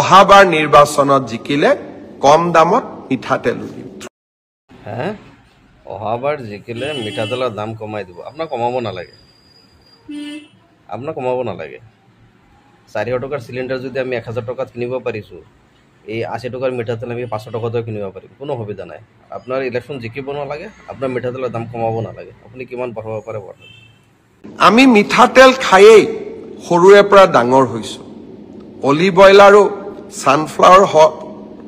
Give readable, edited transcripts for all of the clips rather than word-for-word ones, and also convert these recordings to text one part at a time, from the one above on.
অহাবাৰ নিৰ্বাচনত জিকিলে কম দামত মিঠাতেল দিম। হ্যাঁ, অহাবাৰ জিকিলে মিঠাতেলৰ দাম কমাই দিব। আপোনাক কমাব নালাগে, 400 টকাৰ চিলিণ্ডাৰ যদি আমি 1000 টকাত কিনিব পাৰিছোঁ, এই 80 টকাৰ মিঠাতেল আমি 500 টকাতেও কিনিব পাৰিম, কোনো অসুবিধা নাই। আপোনাৰ ইলেকশ্যন জিকিব নালাগে, আপোনাৰ মিঠাতেলৰ দাম কমাব নালাগে, আপুনি কিমান বঢ়াব পাৰে বঢ়াব। আমি মিঠাতেল খায়েই সৰুৰে পৰা ডাঙৰ হৈছোঁ। অলিভ অইল আৰু ছানফ্লাৱাৰ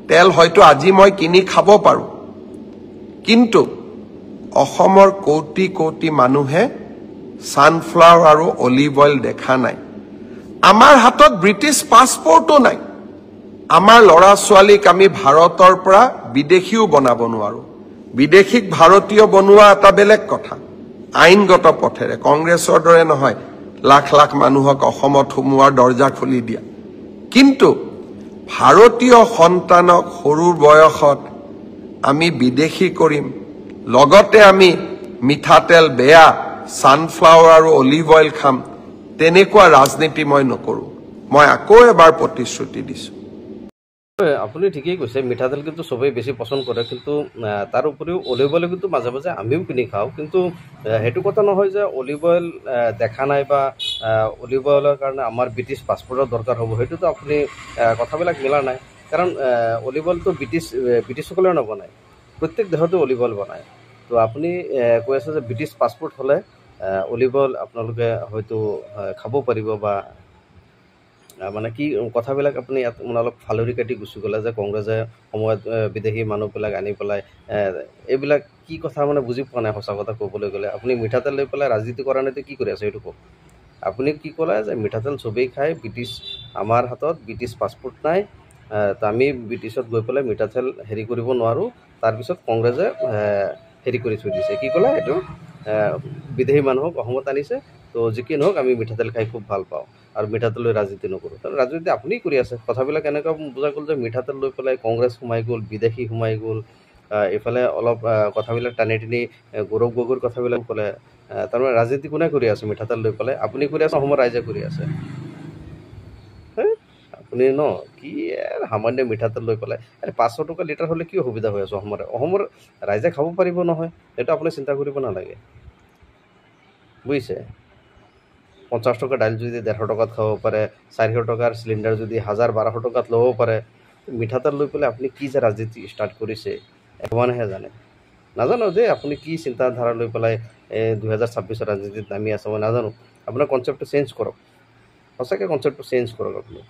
তেল হয়তো আজি মই কিনি খাব পাৰোঁ, কিন্তু অসমৰ কোটি কোটি মানুহে ছানফ্লাৱাৰ আৰু অলিভ অইল দেখা নাই। আমাৰ হাতত ব্ৰিটিছ পাছপৰ্টো নাই। আমাৰ ল'ৰা ছোৱালীক আমি ভাৰতৰ পৰা বিদেশীও বনাব নোৱাৰোঁ। বিদেশীক ভাৰতীয় বনোৱা এটা বেলেগ কথা, আইনগত পথেৰে, কংগ্ৰেছৰ দৰে নহয় লাখ লাখ মানুহক অসমত সোমোৱাৰ দৰ্জা খুলি দিয়া। কিন্তু ভাৰতীয় সন্তানক সৰু বয়সত আমি বিদেশী কৰিম, লগতে আমি মিঠাতেল বেয়া ছানফ্লাৱাৰ আৰু অলিভ অইল খাম, তেনেকুৱা ৰাজনীতি মই নকৰোঁ। মই আকৌ এবাৰ প্ৰতিশ্ৰুতি দিছোঁ। আপুনি ঠিকেই কৈছে, মিঠাতেল কিন্তু চবেই বেছি পচন্দ কৰে, কিন্তু তাৰ উপৰিও অলিভ অইল কিন্তু মাজে মাজে আমিও কিনি খাওঁ। কিন্তু সেইটো কথা নহয় যে অলিভ অইল দেখা নাই বা অলিভ অইলৰ কাৰণে আমাৰ ব্ৰিটিছ পাছপৰ্টৰ দৰকাৰ হ'ব, সেইটোতো আপুনি কথাবিলাক মিলা নাই। কাৰণ অলিভ অইলটো ব্ৰিটিছসকলেও নবনায়, প্ৰত্যেক দেশতে অলিভ অইল বনায়। তো আপুনি কৈ আছে যে ব্ৰিটিছ পাছপৰ্ট হ'লে অলিভ অইল আপোনালোকে হয়তো খাব পাৰিব, বা মানে কি কথাবিলাক আপুনি ইয়াত মানে অলপ ফালৰি কাটি গুচি গ'লে যে কংগ্ৰেছে সময়ত বিদেশী মানুহবিলাক আনি পেলাই এইবিলাক কি কথা মানে বুজি পোৱা নাই। সঁচা কথা ক'বলৈ গ'লে আপুনি মিঠাতেল লৈ পেলাই ৰাজনীতি কৰা নাই, কি কৰি আছে সেইটো কওক। আপুনি কি ক'লে যে মিঠাতেল চবেই খায়, আমাৰ হাতত ব্ৰিটিছ পাছপৰ্ট নাই, তো আমি ব্ৰিটিছত গৈ পেলাই মিঠাতেল হেৰি কৰিব নোৱাৰোঁ। তাৰপিছত কংগ্ৰেছে হেৰি কৰি থৈ দিছে, কি ক'লে এইটো বিদেশী মানুহক অসমত আনিছে, তো যি কি নহওক আমি মিঠাতেল খাই খুব ভাল পাওঁ আৰু মিঠাতেল লৈ ৰাজনীতি নকৰোঁ। ৰাজনীতি আপুনি কৰি আছে। কথাবিলাক এনেকুৱা বুজা গ'ল যে মিঠাতেল লৈ পেলাই কংগ্ৰেছ সোমাই গ'ল, বিদেশী সোমাই গ'ল, এইফালে অলপ কথাবিলাক টানি টানি গৌৰৱ গগৈৰ কথাবিলাক ক'লে। তাৰমানে ৰাজনীতি কোনে কৰি আছে মিঠাতেল লৈ পেলাই? আপুনি কৰি আছে, অসমৰ ৰাইজে কৰি আছে। আপুনি কি সামান্য মিঠাতেল লৈ পেলাই 500 টকা লিটাৰ হ'লে কি অসুবিধা হৈ আছে? অসমৰ ৰাইজে খাব পাৰিব নহয়, সেইটো আপুনি চিন্তা কৰিব নালাগে, বুজিছে। 50 টকা দাইল যদি 150 টকাত খাব পাৰে, 400 টকাৰ চিলিণ্ডাৰ যদি 1000-1200 টকাত ল'ব পাৰে, মিঠাতেল লৈ পেলাই আপুনি কি যে ৰাজনীতি ষ্টাৰ্ট কৰিছে ভগৱানেহে জানে। নাজানো যে আপুনি কি চিন্তাধাৰা লৈ পেলাই 2026 ৰাজনীতিত নামি আছে, মই নাজানো। আপোনাৰ কনচেপ্টটো চেঞ্জ কৰক, সঁচাকৈ কনচেপ্টটো চেঞ্জ কৰক আপুনি।